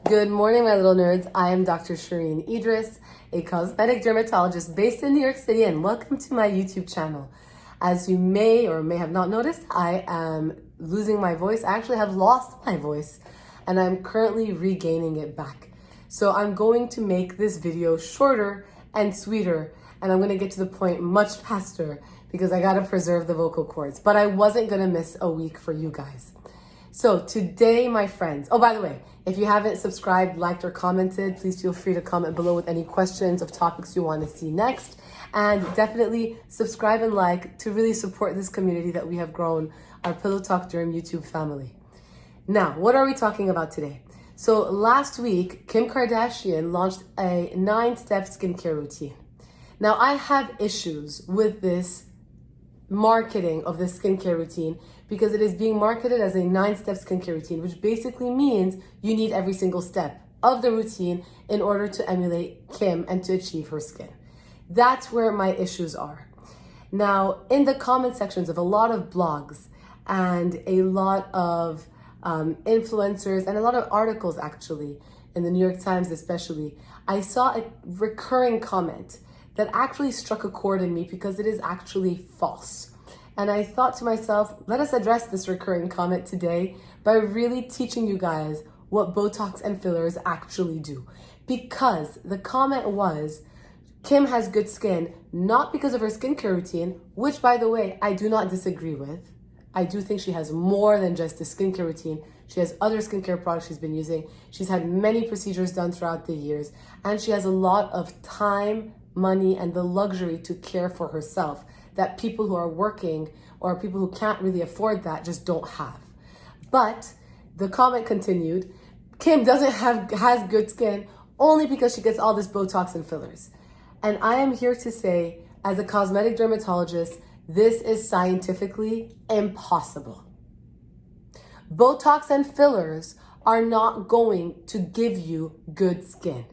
Good morning, my little nerds. I am Dr. Shereene Idriss, a cosmetic dermatologist based in New York City, and welcome to my YouTube channel. As you may or may have not noticed, I am losing my voice. I actually have lost my voice, and I'm currently regaining it back. So I'm going to make this video shorter and sweeter, and I'm going to get to the point much faster because I got to preserve the vocal cords. But I wasn't going to miss a week for you guys. So today, my friends, oh, by the way, if you haven't subscribed, liked, or commented, please feel free to comment below with any questions of topics you want to see next. And definitely subscribe and like to really support this community that we have grown, our Pillow Talk Derm YouTube family. Now, what are we talking about today? So last week, Kim Kardashian launched a 9-step skincare routine. Now, I have issues with this marketing of the skincare routine because it is being marketed as a 9-step skincare routine, which basically means you need every single step of the routine in order to emulate Kim and to achieve her skin. That's where my issues are. Now, in the comment sections of a lot of blogs and a lot of influencers and a lot of articles actually, in the New York Times especially, I saw a recurring comment that actually struck a chord in me because it is actually false. And I thought to myself, let us address this recurring comment today by really teaching you guys what Botox and fillers actually do. Because the comment was, Kim has good skin, not because of her skincare routine, which by the way, I do not disagree with. I do think she has more than just a skincare routine. She has other skincare products she's been using. She's had many procedures done throughout the years, and she has a lot of time, money, and the luxury to care for herself that people who are working or people who can't really afford that just don't have. But the comment continued, Kim has good skin only because she gets all this Botox and fillers. And I am here to say, as a cosmetic dermatologist, this is scientifically impossible. Botox and fillers are not going to give you good skin.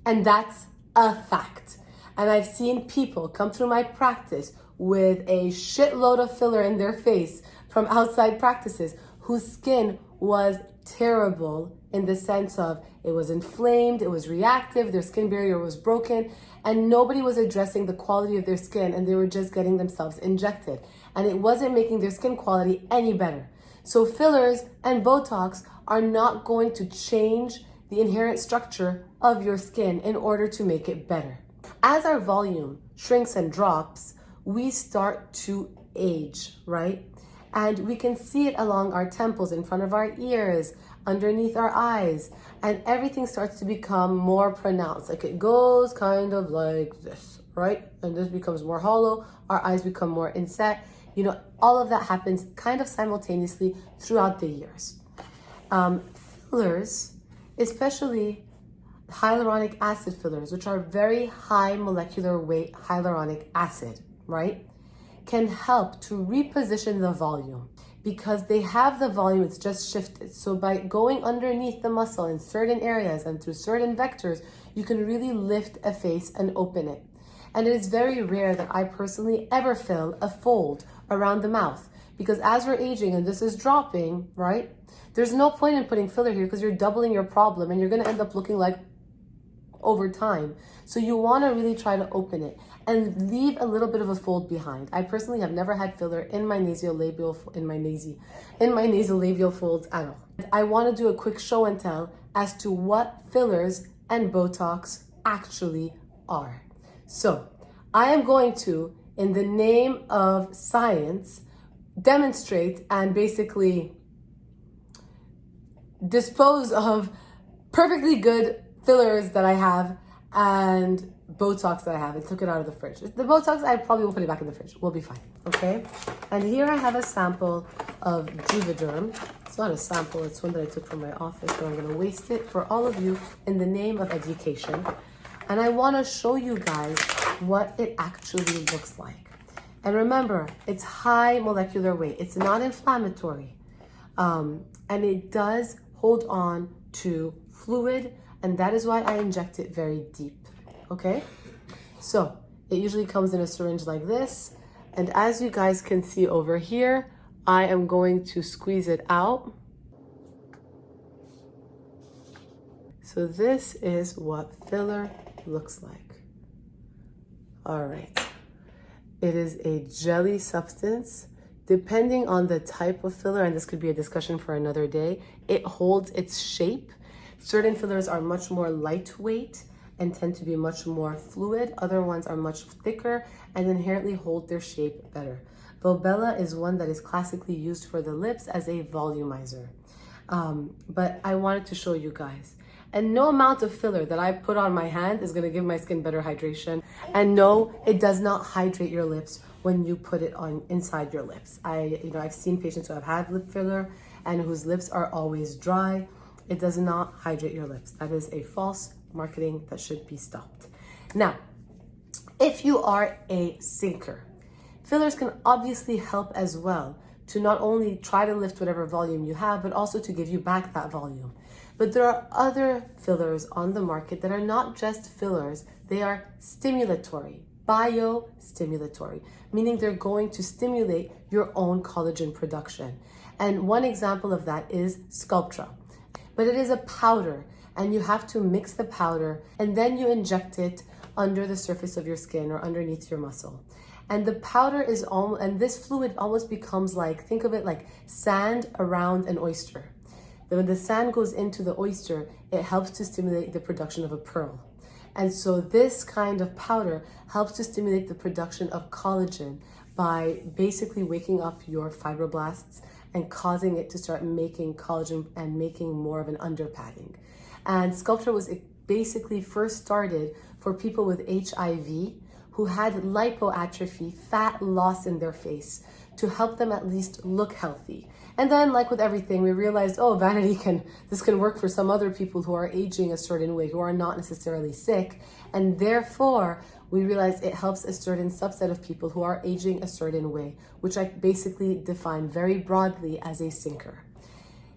And that's a fact. And I've seen people come through my practice with a shitload of filler in their face from outside practices whose skin was terrible in the sense of it was inflamed, it was reactive, their skin barrier was broken, and nobody was addressing the quality of their skin, and they were just getting themselves injected. And it wasn't making their skin quality any better. So fillers and Botox are not going to change the inherent structure of your skin in order to make it better. As our volume shrinks and drops, we start to age, right? And we can see it along our temples, in front of our ears, underneath our eyes, and everything starts to become more pronounced. Like it goes kind of like this, right? And this becomes more hollow, our eyes become more inset. You know, all of that happens kind of simultaneously throughout the years. Fillers, especially hyaluronic acid fillers, which are very high molecular weight hyaluronic acid, right, can help to reposition the volume because they have the volume, it's just shifted. So by going underneath the muscle in certain areas and through certain vectors, you can really lift a face and open it. And it is very rare that I personally ever fill a fold around the mouth because as we're aging and this is dropping, right, there's no point in putting filler here because you're doubling your problem and you're going to end up looking like over time. So you want to really try to open it and leave a little bit of a fold behind. I personally have never had filler in my nasolabial folds at all. I want to do a quick show and tell as to what fillers and Botox actually are. So I am going to, in the name of science, demonstrate and basically dispose of perfectly good fillers that I have and Botox that I have. I took it out of the fridge. The Botox, I probably will put it back in the fridge. We'll be fine, okay? And here I have a sample of Juvederm. It's not a sample, it's one that I took from my office, but I'm gonna waste it for all of you in the name of education. And I wanna show you guys what it actually looks like. And remember, it's high molecular weight. It's not inflammatory. And it does hold on to fluid, and that is why I inject it very deep, okay? So it usually comes in a syringe like this, and as you guys can see over here, I am going to squeeze it out So this is what filler looks like. All right. It is a jelly substance. Depending on the type of filler, and this could be a discussion for another day, it holds its shape. Certain fillers are much more lightweight and tend to be much more fluid. Other ones are much thicker and inherently hold their shape better. Volbella is one that is classically used for the lips as a volumizer. But I wanted to show you guys. And no amount of filler that I put on my hand is gonna give my skin better hydration. And no, it does not hydrate your lips when you put it on inside your lips. I've seen patients who have had lip filler and whose lips are always dry. It does not hydrate your lips. That is a false marketing that should be stopped. Now, if you are a sinker, fillers can obviously help as well to not only try to lift whatever volume you have, but also to give you back that volume. But there are other fillers on the market that are not just fillers, they are stimulatory, biostimulatory, meaning they're going to stimulate your own collagen production. And one example of that is Sculptra. But it is a powder, and you have to mix the powder and then you inject it under the surface of your skin or underneath your muscle. And the powder is almost, and this fluid almost becomes like, think of it like sand around an oyster. When the sand goes into the oyster, it helps to stimulate the production of a pearl. And so this kind of powder helps to stimulate the production of collagen by basically waking up your fibroblasts and causing it to start making collagen and making more of an underpadding. And Sculptra was basically first started for people with HIV who had lipoatrophy, fat loss in their face, to help them at least look healthy. And then, like with everything, we realized, oh, this can work for some other people who are aging a certain way, who are not necessarily sick. And therefore, we realized it helps a certain subset of people who are aging a certain way, which I basically define very broadly as a sinker.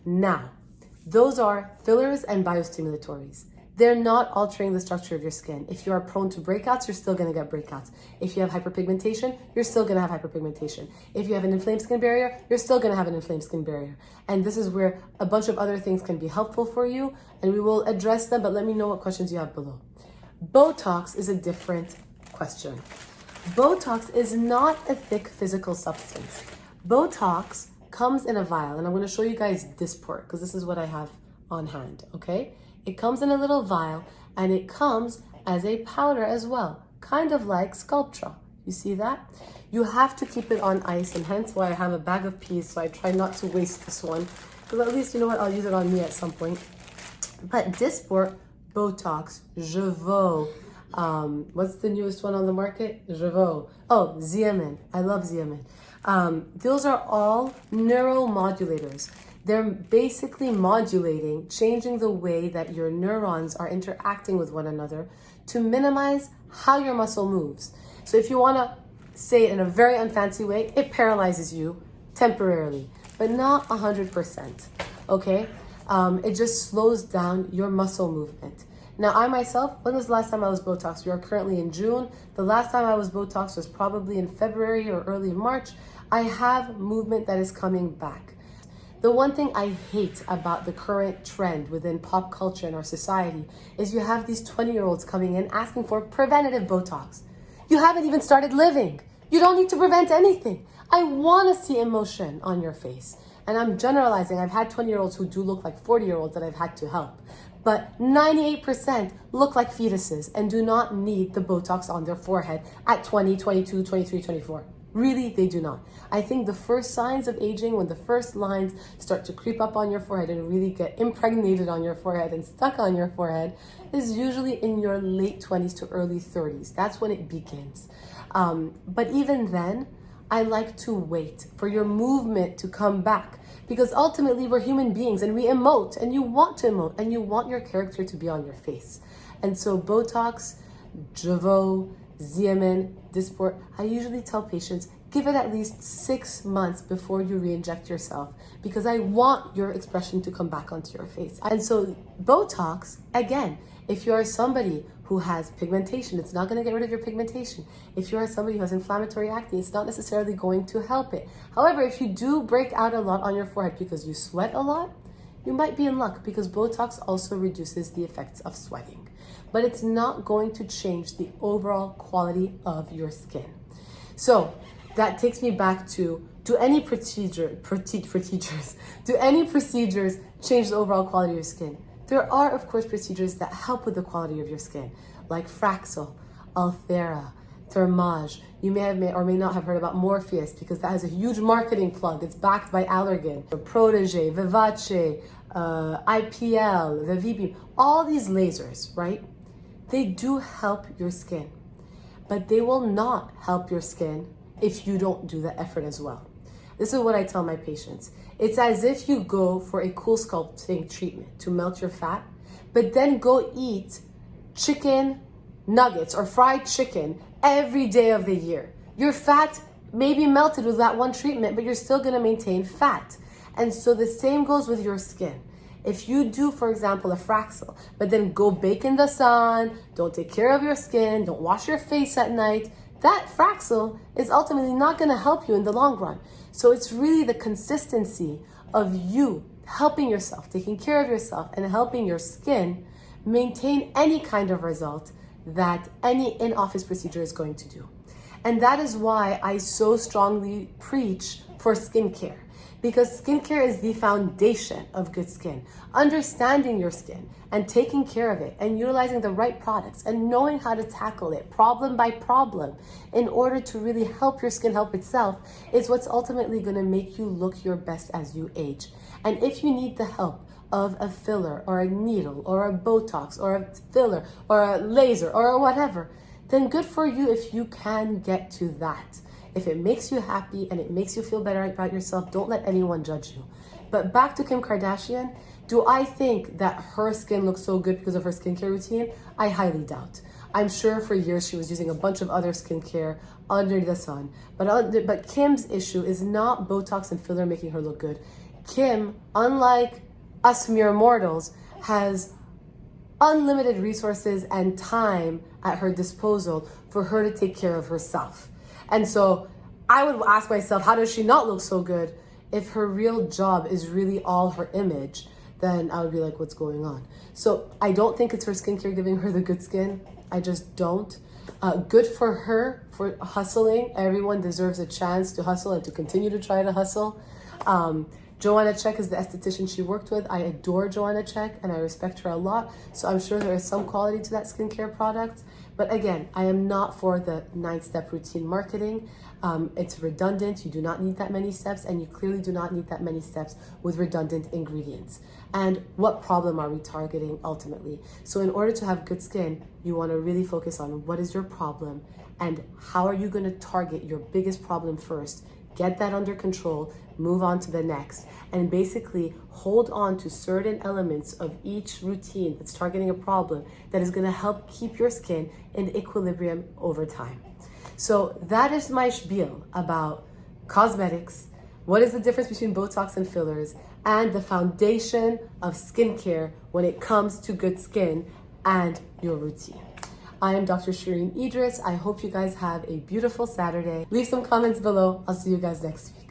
Now, those are fillers and biostimulatories. They're not altering the structure of your skin. If you are prone to breakouts, you're still gonna get breakouts. If you have hyperpigmentation, you're still gonna have hyperpigmentation. If you have an inflamed skin barrier, you're still gonna have an inflamed skin barrier. And this is where a bunch of other things can be helpful for you, and we will address them, but let me know what questions you have below. Botox is a different question. Botox is not a thick physical substance. Botox comes in a vial, and I'm gonna show you guys this part, because this is what I have on hand, okay? It comes in a little vial, and it comes as a powder as well, kind of like Sculptra. You see that? You have to keep it on ice, and hence why I have a bag of peas, so I try not to waste this one, because at least, you know what, I'll use it on me at some point. But Dysport, Botox, Jeuveau, what's the newest one on the market? Jeuveau. Oh, Xeomin. I love Xeomin. Those are all neuromodulators. They're basically modulating, changing the way that your neurons are interacting with one another to minimize how your muscle moves. So if you want to say it in a very unfancy way, it paralyzes you temporarily, but not 100%, okay? It just slows down your muscle movement. Now, I myself, when was the last time I was Botox? We are currently in June. The last time I was Botox was probably in February or early March. I have movement that is coming back. The one thing I hate about the current trend within pop culture in our society is you have these 20-year-olds coming in asking for preventative Botox. You haven't even started living. You don't need to prevent anything. I want to see emotion on your face. And I'm generalizing. I've had 20-year-olds who do look like 40-year-olds that I've had to help. But 98% look like fetuses and do not need the Botox on their forehead at 20, 22, 23, 24. Really, they do not. I think the first signs of aging, when the first lines start to creep up on your forehead and really get impregnated on your forehead and stuck on your forehead, is usually in your late 20s to early 30s. That's when it begins. But even then, I like to wait for your movement to come back, because ultimately we're human beings and we emote, and you want to emote, and you want your character to be on your face. And so Botox, Jeuveau, Xeomin, Dysport, I usually tell patients, give it at least 6 months before you re-inject yourself, because I want your expression to come back onto your face. And so Botox, again, if you are somebody who has pigmentation, it's not going to get rid of your pigmentation. If you are somebody who has inflammatory acne, it's not necessarily going to help it. However, if you do break out a lot on your forehead because you sweat a lot, you might be in luck because Botox also reduces the effects of sweating. But it's not going to change the overall quality of your skin. So that takes me back to, do any procedures change the overall quality of your skin? There are, of course, procedures that help with the quality of your skin, like Fraxel, Ulthera, Thermage. You may or may not have heard about Morpheus because that has a huge marketing plug. It's backed by Allergan. Protege, Vivace, IPL, the V-Beam, all these lasers, right? They do help your skin, but they will not help your skin if you don't do the effort as well. This is what I tell my patients. It's as if you go for a cool sculpting treatment to melt your fat, but then go eat chicken nuggets or fried chicken every day of the year. Your fat may be melted with that one treatment, but you're still gonna maintain fat. And so the same goes with your skin. If you do, for example, a Fraxel, but then go bake in the sun, don't take care of your skin, don't wash your face at night, that Fraxel is ultimately not gonna help you in the long run. So it's really the consistency of you helping yourself, taking care of yourself, and helping your skin maintain any kind of result that any in-office procedure is going to do. And that is why I so strongly preach for skincare, because skincare is the foundation of good skin. Understanding your skin and taking care of it and utilizing the right products and knowing how to tackle it problem by problem in order to really help your skin help itself is what's ultimately going to make you look your best as you age. And if you need the help of a filler or a needle or a Botox or a filler or a laser or whatever, then good for you if you can get to that. If it makes you happy and it makes you feel better about yourself, don't let anyone judge you. But back to Kim Kardashian, do I think that her skin looks so good because of her skincare routine? I highly doubt. I'm sure for years she was using a bunch of other skincare under the sun. But Kim's issue is not Botox and filler making her look good. Kim, unlike us mere mortals, has unlimited resources and time at her disposal for her to take care of herself. And so I would ask myself, how does she not look so good? If her real job is really all her image, then I would be like, what's going on? So I don't think it's her skincare giving her the good skin. I just don't. Good for her for hustling. Everyone deserves a chance to hustle and to continue to try to hustle. Joanna Check is the esthetician she worked with. I adore Joanna Check and I respect her a lot. So I'm sure there is some quality to that skincare product. But again, I am not for the 9-step routine marketing. It's redundant. You do not need that many steps, and you clearly do not need that many steps with redundant ingredients. And what problem are we targeting ultimately? So in order to have good skin, you want to really focus on what is your problem and how are you going to target your biggest problem first. Get that under control, move on to the next, and basically hold on to certain elements of each routine that's targeting a problem that is going to help keep your skin in equilibrium over time. So that is my spiel about cosmetics, what is the difference between Botox and fillers, and the foundation of skincare when it comes to good skin and your routine. I am Dr. Shereene Idriss. I hope you guys have a beautiful Saturday. Leave some comments below. I'll see you guys next week.